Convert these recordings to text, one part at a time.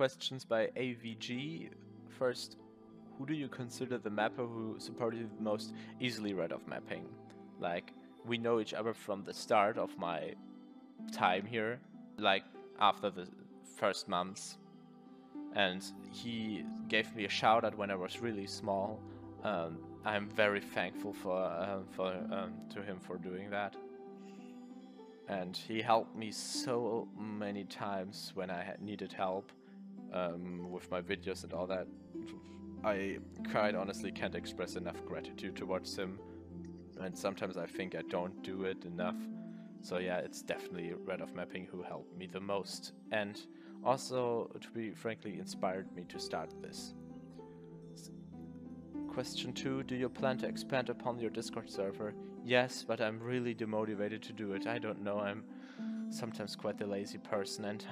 questions by AVG. First, who do you consider the mapper who supported you the most easily rid of mapping? Like, we know each other from the start of my time here, like after the first months, and he gave me a shout out when I was really small. I'm very thankful to him for doing that. And he helped me so many times when I needed help with my videos and all that. I quite honestly can't express enough gratitude towards him, and sometimes I think I don't do it enough. So yeah, it's definitely Red of Mapping who helped me the most, and also, to be frankly, inspired me to start this. Question 2, do you plan to expand upon your Discord server? Yes, but I'm really demotivated to do it. I don't know, I'm sometimes quite the lazy person, and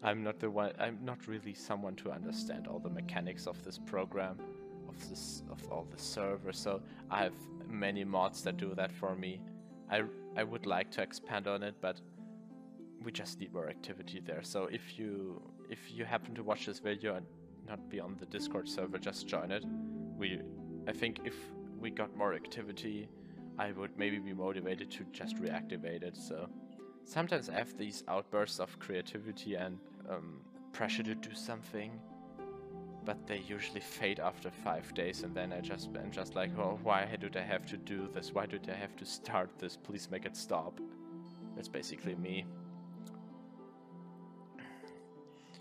I'm not really someone to understand all the mechanics of this program, of all the servers, so I have many mods that do that for me. I would like to expand on it, but we just need more activity there. So if you happen to watch this video and not be on the Discord server, just join it. I think if we got more activity, I would maybe be motivated to just reactivate it. So sometimes I have these outbursts of creativity and pressure to do something, but they usually fade after 5 days, and then I'm just like, oh, why do I have to do this? Why do I have to start this? Please make it stop. That's basically me.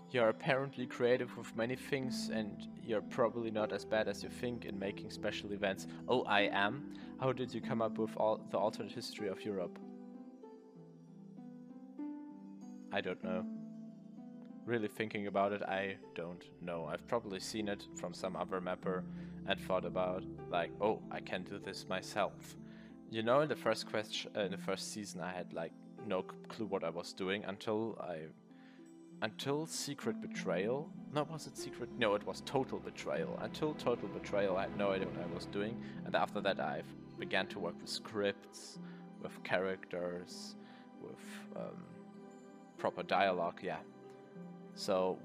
You're apparently creative with many things, and you're probably not as bad as you think in making special events. Oh, I am? How did you come up with the alternate history of Europe? I don't know. Really thinking about it, I don't know. I've probably seen it from some other mapper and thought about, like, oh, I can do this myself. You know, in the first season, I had like no clue what I was doing until Secret Betrayal. No, was it Secret? No, it was Total Betrayal. Until Total Betrayal, I had no idea what I was doing, and after that, I began to work with scripts, with characters, with proper dialogue. Yeah. So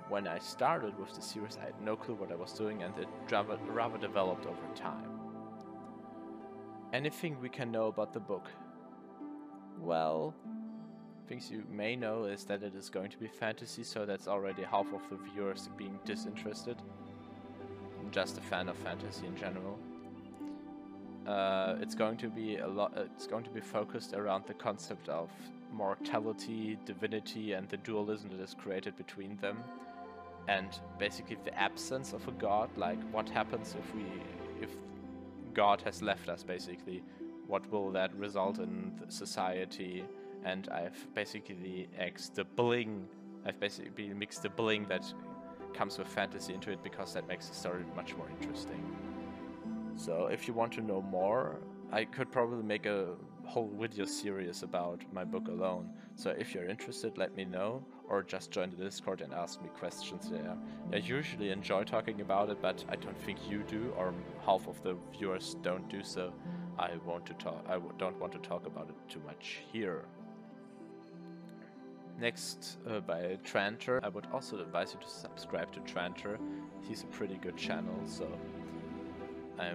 when I started with the series, I had no clue what I was doing, and it rather developed over time. Anything we can know about the book? Well, things you may know is that it is going to be fantasy, so that's already half of the viewers being disinterested. I'm just a fan of fantasy in general. It's going to be focused around the concept of mortality, divinity, and the dualism that is created between them, and basically the absence of a god. Like, what happens if God has left us? Basically, what will that result in society? And I've basically mixed the bling that comes with fantasy into it, because that makes the story much more interesting. So if you want to know more, I could probably make a whole video series about my book alone. So if you're interested, let me know, or just join the Discord and ask me questions there. I usually enjoy talking about it, but I don't think you do, or half of the viewers don't do, so I don't want to talk about it too much here. Next, by Tranter. I would also advise you to subscribe to Tranter. He's a pretty good channel, so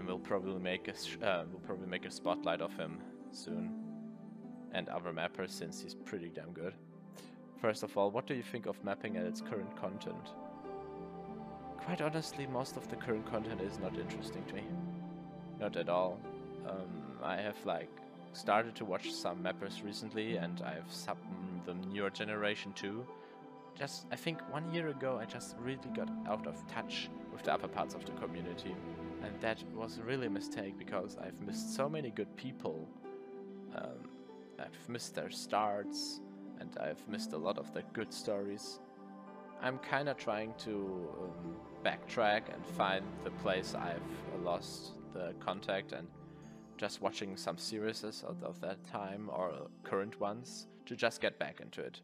we'll probably make a spotlight of him soon, and other mappers, since he's pretty damn good. First of all, what do you think of mapping and its current content? Quite honestly, most of the current content is not interesting to me. Not at all. I have started to watch some mappers recently, and I've subbed the newer generation too. I think 1 year ago, I just really got out of touch with the upper parts of the community. And that was really a mistake, because I've missed so many good people. I've missed their starts, and I've missed a lot of their good stories. I'm kinda trying to backtrack and find the place I've lost the contact, and just watching some series out of that time, or current ones, to just get back into it.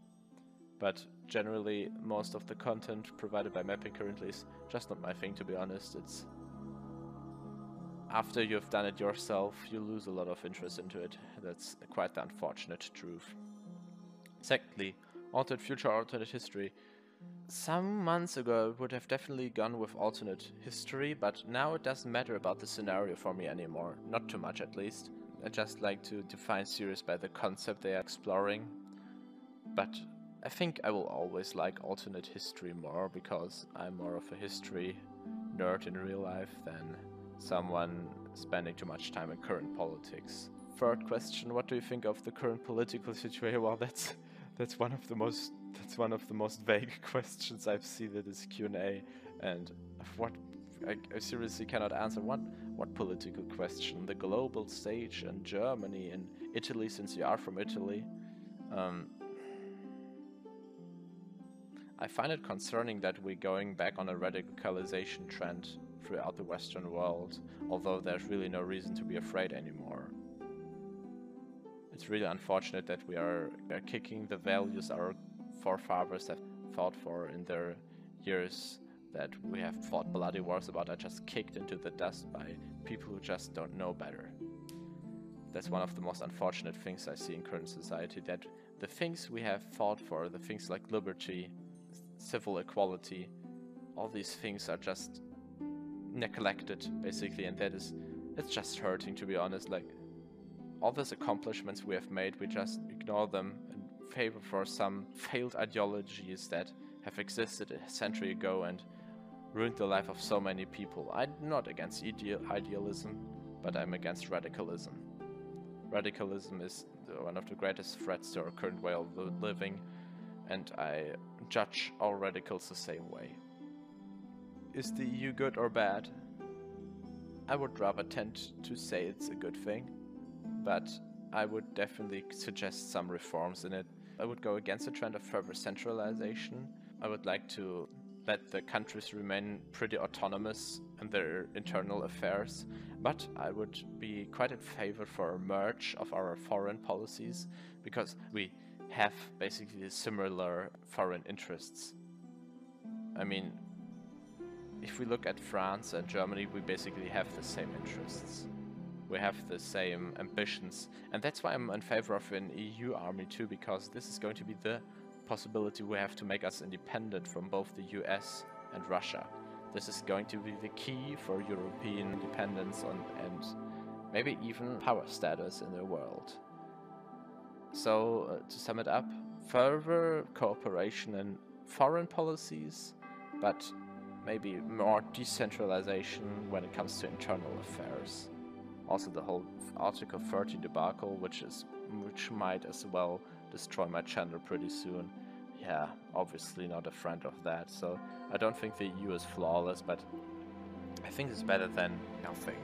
But generally, most of the content provided by mapping currently is just not my thing, to be honest. It's after you've done it yourself, you lose a lot of interest into it. That's quite the unfortunate truth. Secondly, alternate future, alternate history. Some months ago I would have definitely gone with alternate history, but now it doesn't matter about the scenario for me anymore. Not too much at least. I just like to define series by the concept they are exploring. But I think I will always like alternate history more, because I'm more of a history nerd in real life than someone spending too much time in current politics. Third question, what do you think of the current political situation? Well, that's one of the most vague questions I've seen in this Q&A, and what I seriously cannot answer. What political question? The global stage in Germany and Italy, since you are from Italy. I find it concerning that we're going back on a radicalization trend throughout the Western world, although there's really no reason to be afraid anymore. It's really unfortunate that we are kicking the values our forefathers have fought for in their years, that we have fought bloody wars about, are just kicked into the dust by people who just don't know better. That's one of the most unfortunate things I see in current society, that the things we have fought for, the things like liberty, civil equality, all these things are just neglected, basically, and it's just hurting, to be honest. Like, all those accomplishments we have made, we just ignore them in favor for some failed ideologies that have existed a century ago and ruined the life of so many people. I'm not against idealism, but I'm against radicalism. Radicalism is one of the greatest threats to our current way of living, and I judge all radicals the same way. Is the EU good or bad? I would rather tend to say it's a good thing, but I would definitely suggest some reforms in it. I would go against the trend of further centralization. I would like to let the countries remain pretty autonomous in their internal affairs, but I would be quite in favor for a merge of our foreign policies, because we have basically similar foreign interests. I mean, if we look at France and Germany, we basically have the same interests. We have the same ambitions, and that's why I'm in favor of an EU army too, because this is going to be the possibility we have to make us independent from both the US and Russia. This is going to be the key for European independence and maybe even power status in the world. So, to sum it up, further cooperation in foreign policies, but maybe more decentralization when it comes to internal affairs. Also the whole Article 30 debacle, which might as well destroy my channel pretty soon. Yeah, obviously not a friend of that, so I don't think the EU is flawless, but I think it's better than nothing.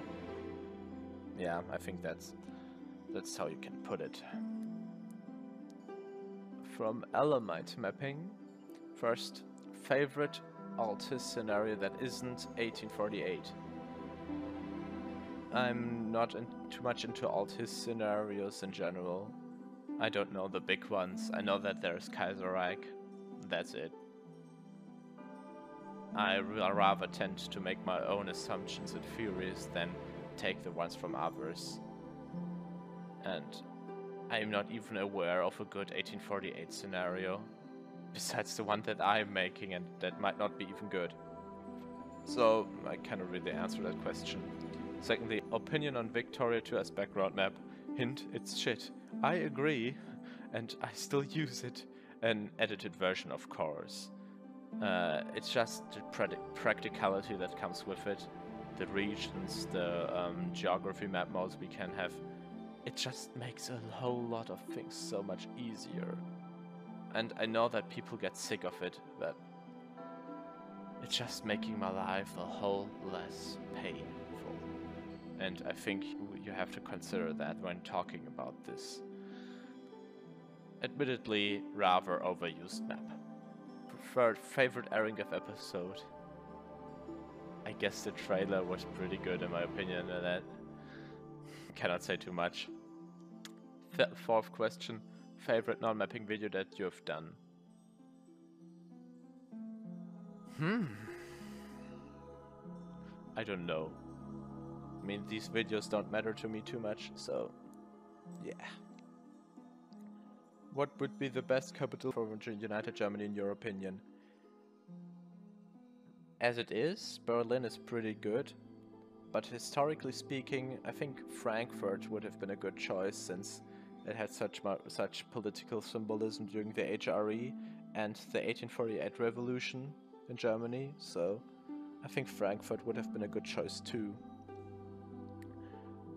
Yeah, I think that's how you can put it. From Elamite mapping, first, favorite Altis scenario that isn't 1848. I'm not too much into Altis scenarios in general. I don't know the big ones. I know that there's Kaiserreich. That's it. I rather tend to make my own assumptions and theories than take the ones from others. And I'm not even aware of a good 1848 scenario, besides the one that I'm making, and that might not be even good. So I cannot really answer that question. Secondly, opinion on Victoria 2 as background map. Hint, it's shit. I agree, and I still use it. An edited version, of course. It's just the practicality that comes with it. The regions, the geography map modes we can have. It just makes a whole lot of things so much easier. And I know that people get sick of it, but it's just making my life a whole less painful. And I think you have to consider that when talking about this admittedly rather overused map. Preferred favorite Erringeth episode? I guess the trailer was pretty good in my opinion, and that cannot say too much. Fourth question, favorite non-mapping video that you have done? I don't know. I mean, these videos don't matter to me too much, so yeah. What would be the best capital for United Germany in your opinion? as it is, Berlin is pretty good. But historically speaking, I think Frankfurt would have been a good choice since it had such political symbolism during the HRE and the 1848 revolution in Germany, so I think Frankfurt would have been a good choice too.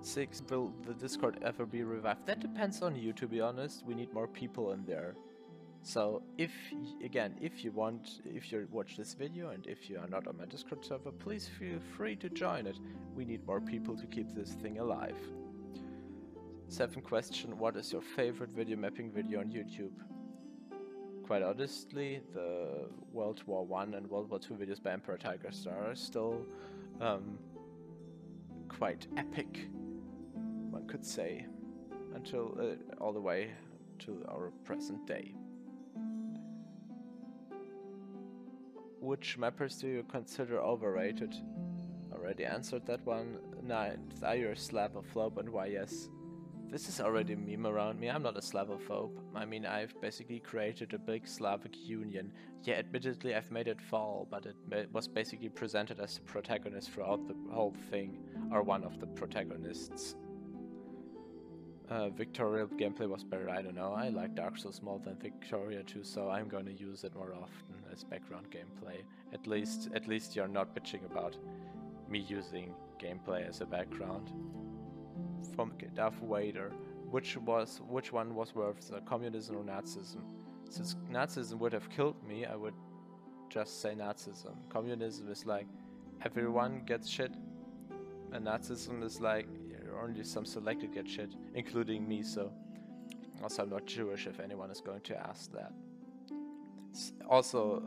6. Will the Discord ever be revived? That depends on you, to be honest. We need more people in there. So if you watch this video and if you are not on my Discord server, please feel free to join it. We need more people to keep this thing alive. 7th question, what is your favorite video mapping video on YouTube? Quite honestly, the World War I and World War II videos by Emperor Tiger Star are still quite epic, one could say, until all the way to our present day. Which mappers do you consider overrated? Already answered that one. 9. Are you a Slavophobe and why yes? This is already a meme around me. I'm not a Slavophobe. I mean, I've basically created a big Slavic union. Yeah, admittedly I've made it fall, but it was basically presented as the protagonist throughout the whole thing, or one of the protagonists. Victoria gameplay was better, I don't know. I like Dark Souls more than Victoria too, so I'm gonna use it more often as background gameplay. At least you're not bitching about me using gameplay as a background. From Darth Vader, which one was worse, communism or Nazism? Since Nazism would have killed me, I would just say Nazism. Communism is like everyone gets shit, and Nazism is like only some selected get shit, including me, so also I'm not Jewish if anyone is going to ask that. Also,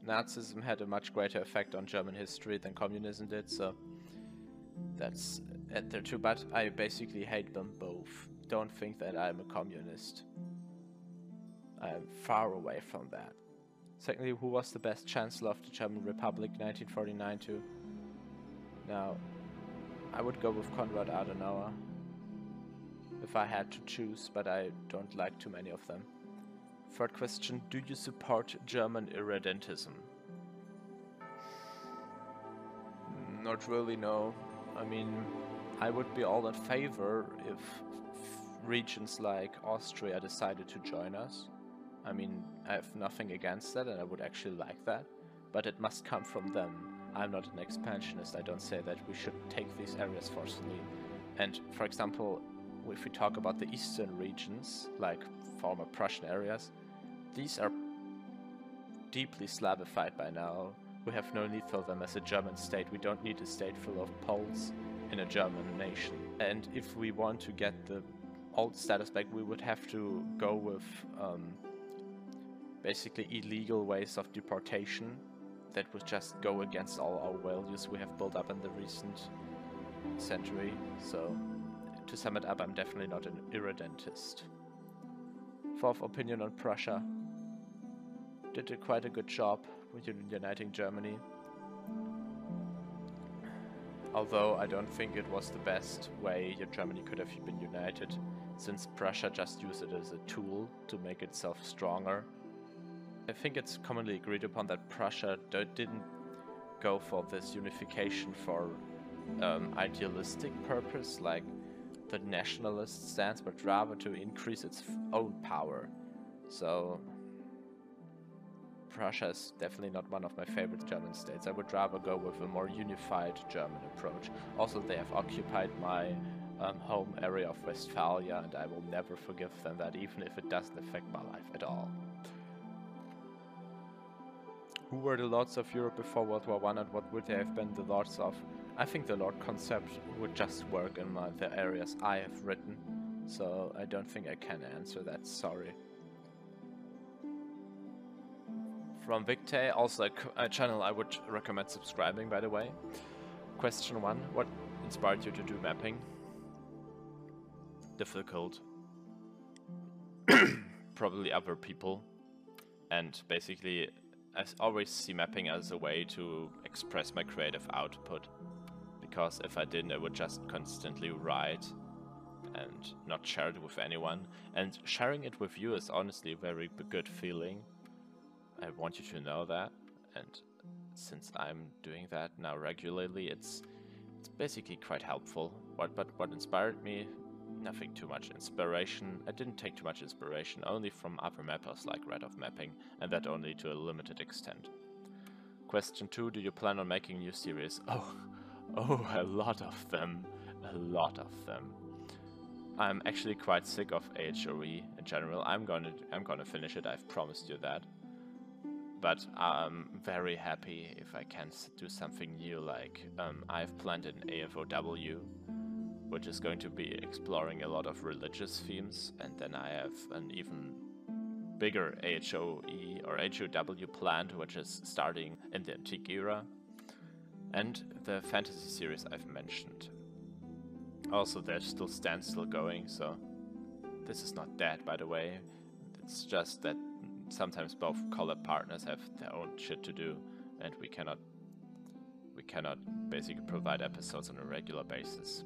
Nazism had a much greater effect on German history than communism did, so that's there too, but I basically hate them both. Don't think that I'm a communist. I'm far away from that. Secondly, who was the best chancellor of the German Republic 1949 to? Now, I would go with Konrad Adenauer if I had to choose, but I don't like too many of them. 3rd question, do you support German irredentism? Not really, no. I mean, I would be all in favor if regions like Austria decided to join us. I mean, I have nothing against that and I would actually like that, but it must come from them. I'm not an expansionist, I don't say that we should take these areas forcefully. And for example, if we talk about the eastern regions, like former Prussian areas, these are deeply Slavified by now. We have no need for them as a German state. We don't need a state full of Poles in a German nation. And if we want to get the old status back, we would have to go with basically illegal ways of deportation that would just go against all our values we have built up in the recent century. So, to sum it up, I'm definitely not an irredentist. 4th opinion on Prussia. Did quite a good job with uniting Germany. Although I don't think it was the best way Germany could have been united, since Prussia just used it as a tool to make itself stronger. I think it's commonly agreed upon that Prussia didn't go for this unification for idealistic purpose, like the nationalist stance, but rather to increase its own power. So Prussia is definitely not one of my favorite German states. I would rather go with a more unified German approach. Also, they have occupied my home area of Westphalia, and I will never forgive them that, even if it doesn't affect my life at all. Who were the lords of Europe before World War I, and what would they have been the lords of? I think the lord concept would just work in the areas I have written, so I don't think I can answer that, sorry. From Victay, also a channel I would recommend subscribing, by the way. Question 1, what inspired you to do mapping? Difficult. Probably other people. And basically, I always see mapping as a way to express my creative output. Because if I didn't, I would just constantly write and not share it with anyone. And sharing it with you is honestly a very good feeling. I want you to know that. And since I'm doing that now regularly, it's basically quite helpful. What inspired me? Nothing too much inspiration. I didn't take too much inspiration, only from other mappers like Red of Mapping, and that only to a limited extent. Question 2, do you plan on making new series? Oh, a lot of them. A lot of them. I'm actually quite sick of AHOE in general. I'm gonna finish it, I've promised you that. But I'm very happy if I can do something new, like I've planned an AFOW, which is going to be exploring a lot of religious themes, and then I have an even bigger AHOE or HOW planned, which is starting in the Antique Era, and the fantasy series I've mentioned. Also, there's still Standstill going, so this is not dead, by the way. It's just that sometimes both collab partners have their own shit to do, and we cannot basically provide episodes on a regular basis.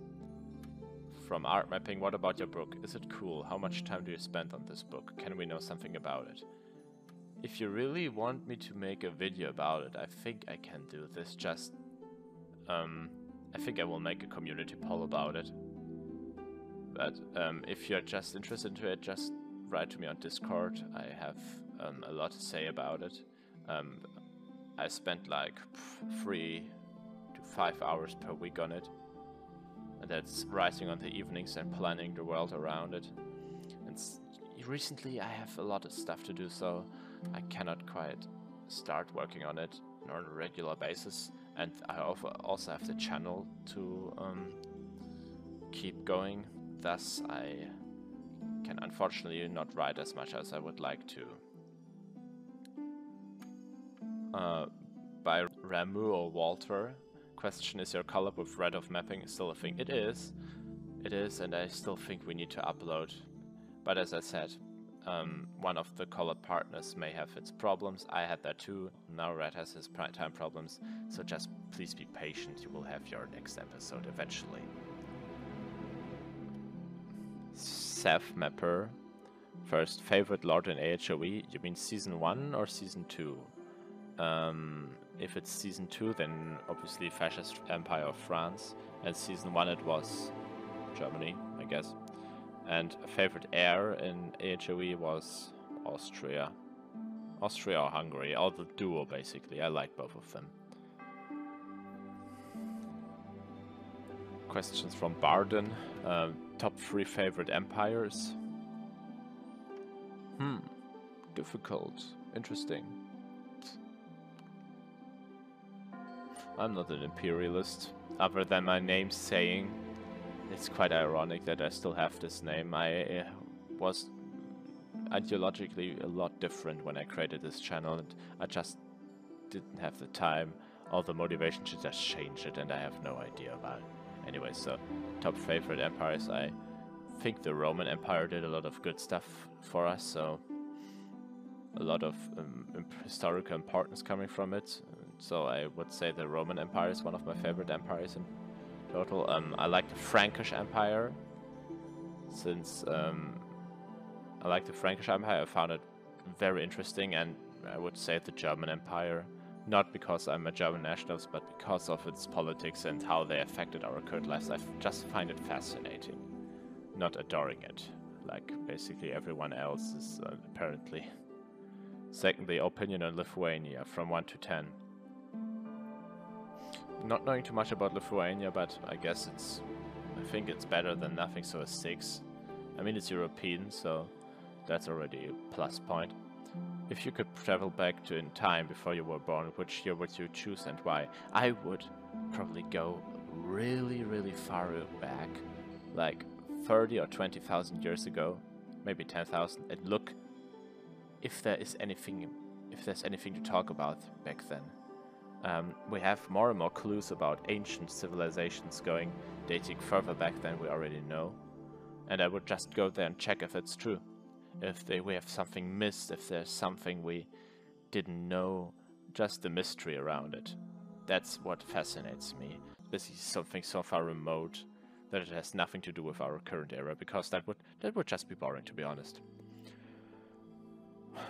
From Art Mapping, what about your book? Is it cool? How much time do you spend on this book? Can we know something about it? If you really want me to make a video about it, I think I can do this. Just, I think I will make a community poll about it. But if you're just interested in it, just write to me on Discord. I have a lot to say about it. I spent like 3 to 5 hours per week on it. And that's writing on the evenings and planning the world around it. And recently I have a lot of stuff to do, so I cannot quite start working on it on a regular basis. And I also have the channel to keep going. Thus, I can unfortunately not write as much as I would like to. By Ramu or Walter. Question, is your collab with Red of Mapping still a thing? It is, and I still think we need to upload. But as I said, one of the collab partners may have its problems. I had that too. Now Red has his time problems. So just please be patient. You will have your next episode eventually. Seth Mapper. First, favorite Lord in AHOE? You mean Season 1 or Season 2? If it's Season 2, then obviously Fascist Empire of France. And Season 1 it was Germany, I guess. And a favorite heir in AHOE was Austria. Austria or Hungary, or the duo basically. I like both of them. Questions from Barden. Top 3 favorite empires? Difficult. Interesting. I'm not an imperialist, other than my name saying. It's quite ironic that I still have this name. I was ideologically a lot different when I created this channel, and I just didn't have the time or the motivation to just change it, and I have no idea about it. Anyway, so top favorite empires, I think the Roman Empire did a lot of good stuff for us, so a lot of historical importance coming from it. So I would say the Roman Empire is one of my favorite empires in total. I like the Frankish Empire. Since I like the Frankish Empire, I found it very interesting, and I would say the German Empire. Not because I'm a German nationalist, but because of its politics and how they affected our current lives. I just find it fascinating, not adoring it, like basically everyone else is apparently. Secondly, opinion on Lithuania from 1 to 10. Not knowing too much about Lithuania, but I guess I think it's better than nothing, so a 6. I mean, it's European, so that's already a plus point. If you could travel back in time before you were born, which year would you choose and why? I would probably go really, really far back, like 30 or 20,000 years ago, maybe 10,000, and look if there's anything to talk about back then. We have more and more clues about ancient civilizations dating further back than we already know, and I would just go there and check if it's true. If we have something missed, if there's something we didn't know, just the mystery around it. That's what fascinates me. This is something so far remote that it has nothing to do with our current era, because that would just be boring, to be honest.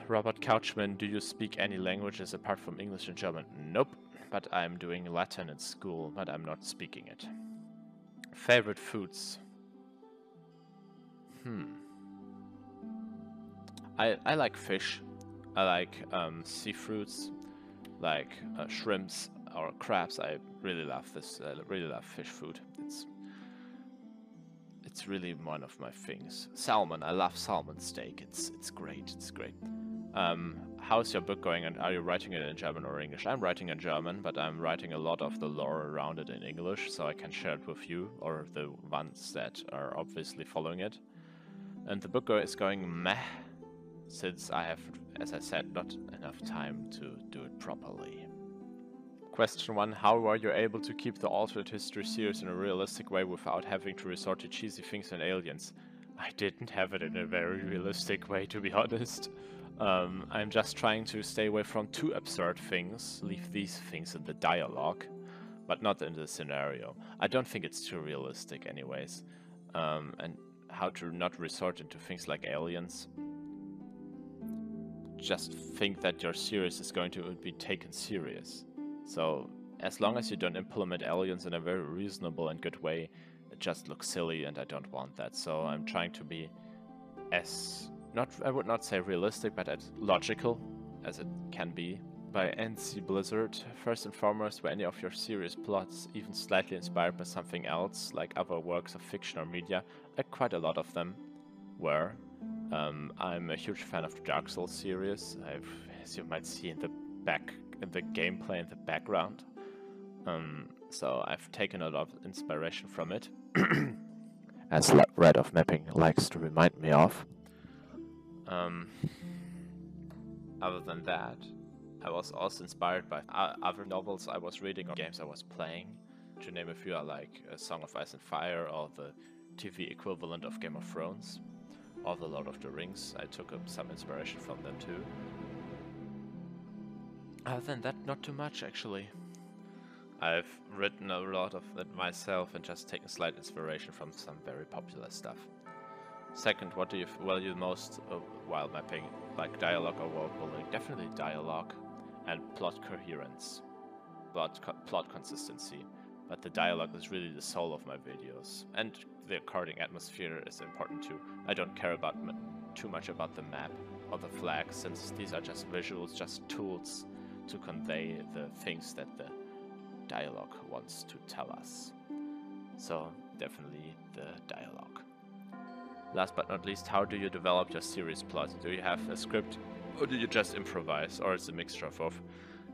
Robert Couchman, do you speak any languages apart from English and German? Nope. but I'm doing Latin at school, but I'm not speaking it. Favorite foods? I like fish. I like sea fruits, like shrimps or crabs. I really love this. I really love fish food. It's really one of my things. Salmon. I love salmon steak. It's great. It's great. How's your book going, and are you writing it in German or English? I'm writing in German, but I'm writing a lot of the lore around it in English, so I can share it with you, or the ones that are obviously following it. And the book is going meh, since I have, as I said, not enough time to do it properly. Question 1. How are you able to keep the alternate history series in a realistic way without having to resort to cheesy things and aliens? I didn't have it in a very realistic way, to be honest. I'm just trying to stay away from too absurd things, leave these things in the dialogue, but not in the scenario. I don't think it's too realistic anyways. And how to not resort into things like aliens. Just think that your series is going to be taken serious. So, as long as you don't implement aliens in a very reasonable and good way, it just looks silly and I don't want that. So I'm trying to be as, I would not say realistic, but as logical as it can be. By NC Blizzard, first and foremost, were any of your series plots even slightly inspired by something else, like other works of fiction or media? Quite a lot of them were. I'm a huge fan of the Dark Souls series. As you might see in the gameplay in the background. So I've taken a lot of inspiration from it, as Red of Mapping likes to remind me of. Other than that, I was also inspired by other novels I was reading or games I was playing. To name a few, I like A Song of Ice and Fire, or the TV equivalent of Game of Thrones, or The Lord of the Rings. I took some inspiration from them too. Other than that, not too much actually. I've written a lot of it myself and just taken slight inspiration from some very popular stuff. Second, what do you value most while mapping? Like dialogue or world building? Definitely dialogue and plot coherence, plot consistency. But the dialogue is really the soul of my videos. And the according atmosphere is important too. I don't care about too much about the map or the flags, since these are just visuals, just tools to convey the things that the dialogue wants to tell us. So definitely the dialogue. Last but not least, how do you develop your series plot? Do you have a script, or do you just improvise, or is it a mixture of both?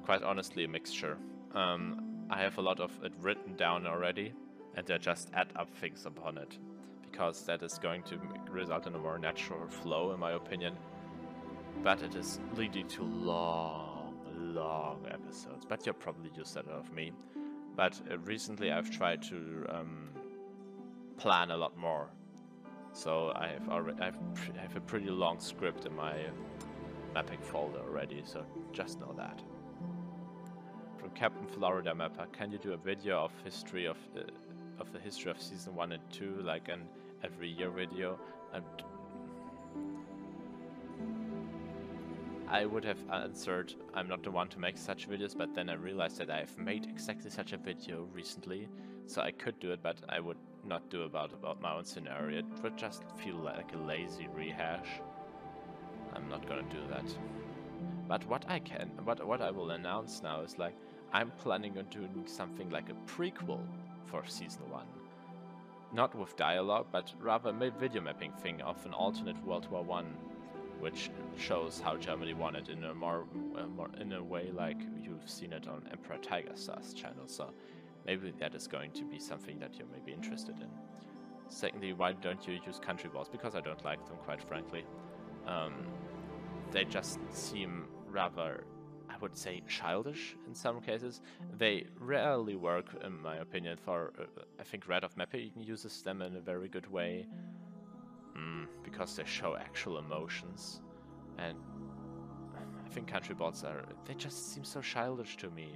Quite honestly, a mixture. I have a lot of it written down already, and I just add up things upon it, because that is going to result in a more natural flow, in my opinion. But it is leading to long episodes, but you're probably used to that of me. But recently I've tried to plan a lot more. So I have a pretty long script in my mapping folder already, so just know that. From Captain Florida Mapper, can you do a video of the history of season 1 and 2, like an every year video? I would have answered, I'm not the one to make such videos, but then I realized that I've made exactly such a video recently, so I could do it, but I would not do about my own scenario. It would just feel like a lazy rehash. I'm not gonna do that. But what I will announce now is, like, I'm planning on doing something like a prequel for season 1. Not with dialogue, but rather a video mapping thing of an alternate World War I, which shows how Germany won it in a more in a way like you've seen it on Emperor Tigerstar's channel. So maybe that is going to be something that you may be interested in. Secondly, why don't you use country walls? Because I don't like them, quite frankly. They just seem rather, I would say, childish in some cases. They rarely work, in my opinion. For I think Red of Mapping uses them in a very good way, because they show actual emotions, and I think country bots they just seem so childish to me.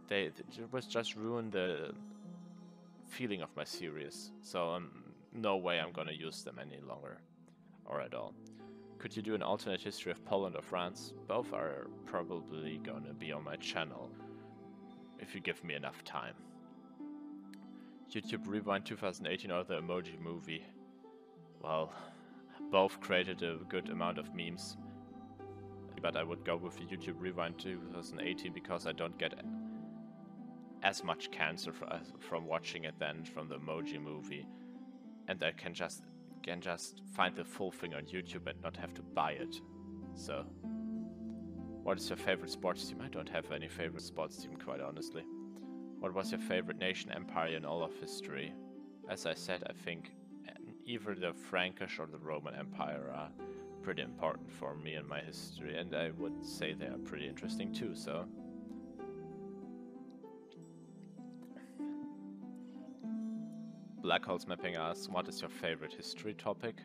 They just ruin the feeling of my series, so no way I'm gonna use them any longer, or at all. Could you do an alternate history of Poland or France? Both are probably gonna be on my channel. if you give me enough time. YouTube Rewind 2018 or the Emoji Movie? Well, both created a good amount of memes, but I would go with the YouTube Rewind 2018 because I don't get as much cancer from watching it than from the Emoji Movie, and I can just find the full thing on YouTube and not have to buy it. So, what is your favorite sports team? I don't have any favorite sports team, quite honestly. What was your favorite nation, empire in all of history? As I said, I think either the Frankish or the Roman Empire are pretty important for me and my history, and I would say they are pretty interesting too, so... Black Holes Mapping asks, what is your favorite history topic?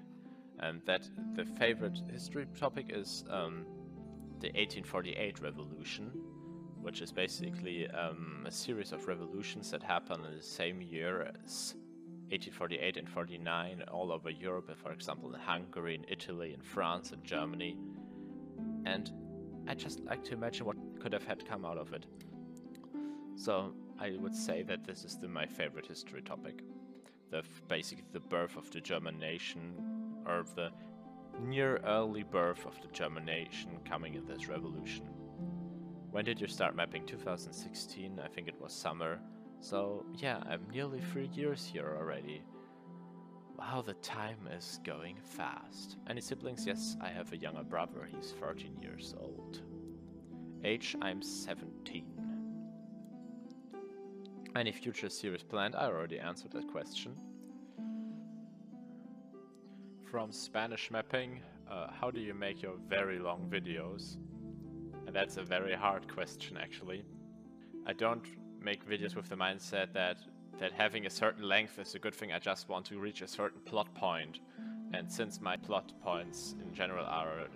And that the favorite history topic is the 1848 revolution, which is basically a series of revolutions that happened in the same year as 1848 and 49 all over Europe, for example in Hungary, in Italy, in France, and Germany. And I just like to imagine what could have had come out of it. So I would say that this is my favorite history topic. Basically the birth of the German nation, or the near early birth of the German nation coming in this revolution. When did you start mapping? 2016, I think it was summer. So yeah, I'm nearly 3 years here already. Wow, the time is going fast. Any siblings? Yes, I have a younger brother, he's 13 years old. Age, I'm 17. Any future series planned? I already answered that question. From Spanish Mapping, how do you make your very long videos? And that's a very hard question, actually. I don't make videos with the mindset that having a certain length is a good thing. I just want to reach a certain plot point. And since my plot points in general are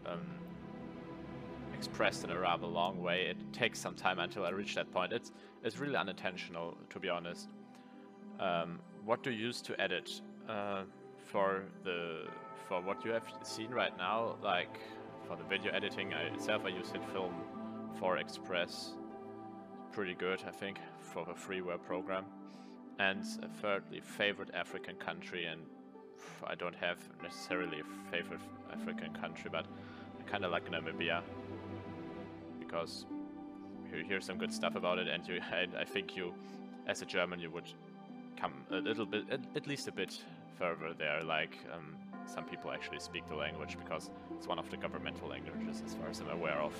expressed in a rather long way, it takes some time until I reach that point. It's really unintentional, to be honest. What do you use to edit? For what you have seen right now, like for the video editing itself, I use HitFilm 4 Express. Pretty good, I think, for a freeware program. And thirdly, favorite African country, and I don't have necessarily a favorite African country, but I kind of like Namibia because you hear some good stuff about it, and I think you, as a German, you would come a little bit, at least a bit further there. Like some people actually speak the language because it's one of the governmental languages, as far as I'm aware of.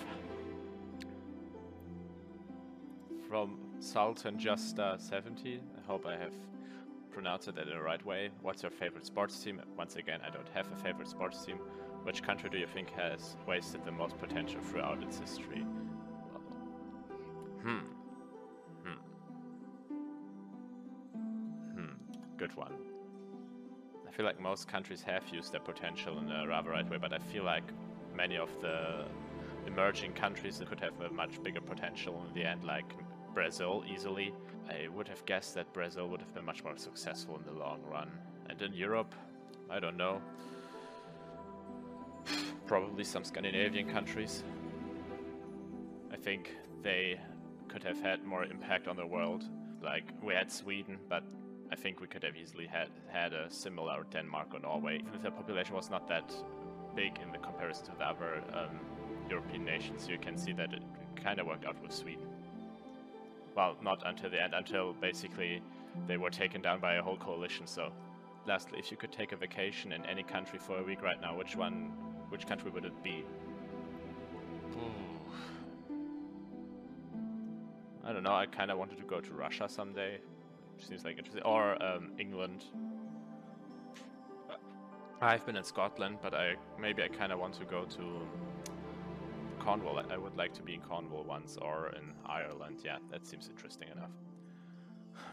From Sultan Justa 70, I hope I have pronounced it in the right way. What's your favorite sports team? Once again, I don't have a favorite sports team. Which country do you think has wasted the most potential throughout its history? Good one. I feel like most countries have used their potential in a rather right way, but I feel like many of the emerging countries could have a much bigger potential in the end, like Brazil easily. I would have guessed that Brazil would have been much more successful in the long run. And in Europe, I don't know. Probably some Scandinavian countries. I think they could have had more impact on the world. Like, we had Sweden, but I think we could have easily had a similar Denmark or Norway. Even if the population was not that big in the comparison to the other European nations, you can see that it kind of worked out with Sweden. Well, not until the end, until basically they were taken down by a whole coalition. So, lastly, if you could take a vacation in any country for a week right now, which country would it be? I don't know, I kind of wanted to go to Russia someday. Seems like interesting. Or England. I've been in Scotland, but maybe I kind of want to go to Cornwall. I would like to be in Cornwall once, or in Ireland. Yeah, that seems interesting enough.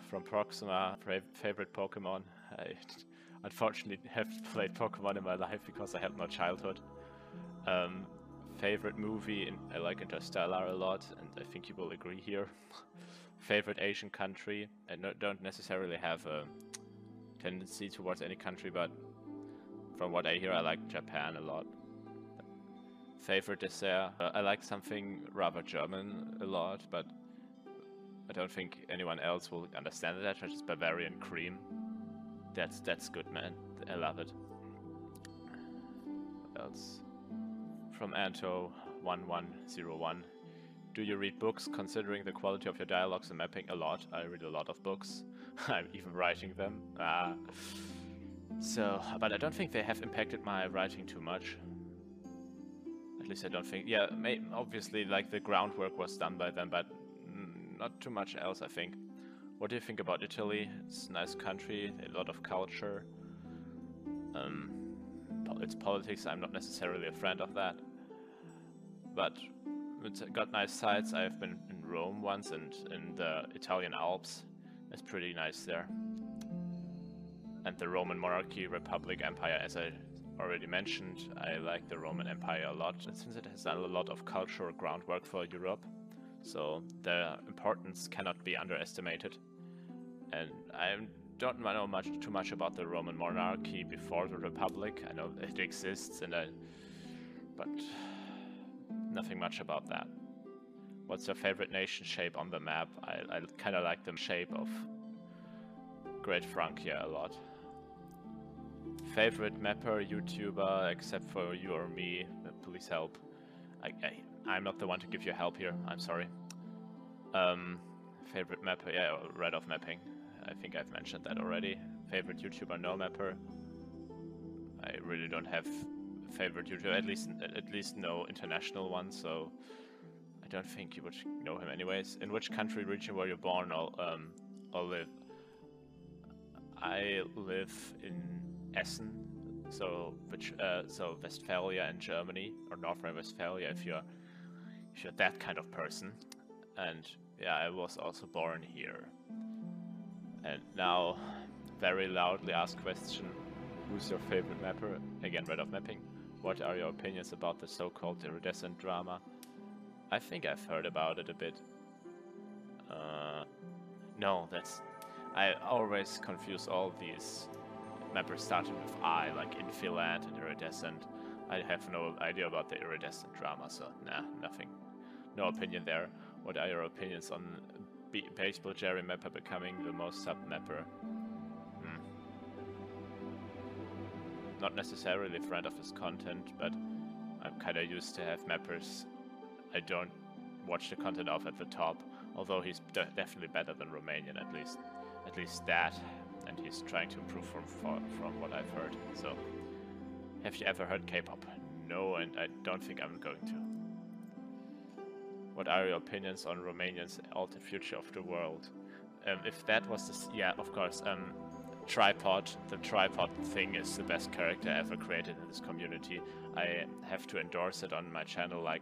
From Proxima, favorite Pokemon. I unfortunately have played Pokemon in my life because I have no childhood. Favorite movie, I like Interstellar a lot, and I think you will agree here. Favorite Asian country, I don't necessarily have a tendency towards any country, but from what I hear, I like Japan a lot. Favorite dessert, I like something rather German a lot, but I don't think anyone else will understand that, which is Bavarian cream. That's good, man. I love it. What else? From Anto1101. Do you read books? Considering the quality of your dialogues and mapping, a lot. I read a lot of books. I'm even writing them. But I don't think they have impacted my writing too much. At least I don't think. Yeah, obviously, like the groundwork was done by them, but not too much else, I think. What do you think about Italy? It's a nice country, a lot of culture. Its politics, I'm not necessarily a friend of that. But it's got nice sights. I've been in Rome once and in the Italian Alps. It's pretty nice there. And the Roman monarchy, republic, empire, as I already mentioned, I like the Roman Empire a lot, since it has done a lot of cultural groundwork for Europe. So the importance cannot be underestimated. And I don't know too much about the Roman monarchy before the republic. I know it exists, but nothing much about that. What's your favorite nation shape on the map? I kind of like the shape of Great Francia a lot. Favorite mapper, YouTuber, except for you or me, please help. I'm not the one to give you help here, I'm sorry. Favorite mapper, yeah, Red Off Mapping. I think I've mentioned that already. Favorite YouTuber, no mapper. I really don't have a favorite YouTuber, at least no international one, so I don't think you would know him anyways. In which country, region were you born or live? I live in Essen, so Westphalia in Germany, or North Rhine-Westphalia if you're that kind of person. And yeah, I was also born here. And now, very loudly asked question: who's your favorite mapper? Again, Red Off Mapping. What are your opinions about the so-called iridescent drama? I think I've heard about it a bit. No, I always confuse all these mappers starting with I, like Infiland and Iridescent. I have no idea about the iridescent drama, so nah, nothing. No opinion there. What are your opinions on Baseball Jerry Mapper becoming the most sub mapper? Not necessarily a friend of his content, but I'm kinda used to have mappers I don't watch the content of at the top, although he's definitely better than Romanian at least that, and he's trying to improve from what I've heard. So, have you ever heard K-pop? No, and I don't think I'm going to. What are your opinions on Romanian's altered future of the world? If that was yeah, of course. Tripod. The Tripod thing is the best character ever created in this community. I have to endorse it on my channel. Like,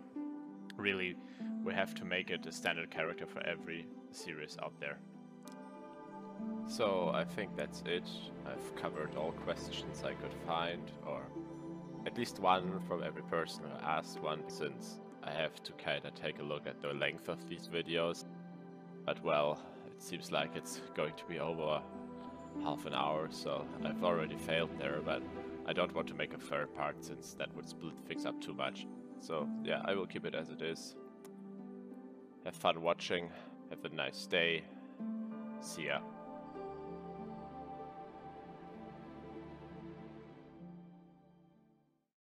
really, we have to make it a standard character for every series out there. So I think that's it. I've covered all questions I could find, or at least one from every person who asked one, since I have to kinda take a look at the length of these videos. But well, it seems like it's going to be over half an hour, so I've already failed there, but I don't want to make a third part since that would split things up too much. So yeah, I will keep it as it is. Have fun watching, have a nice day, see ya.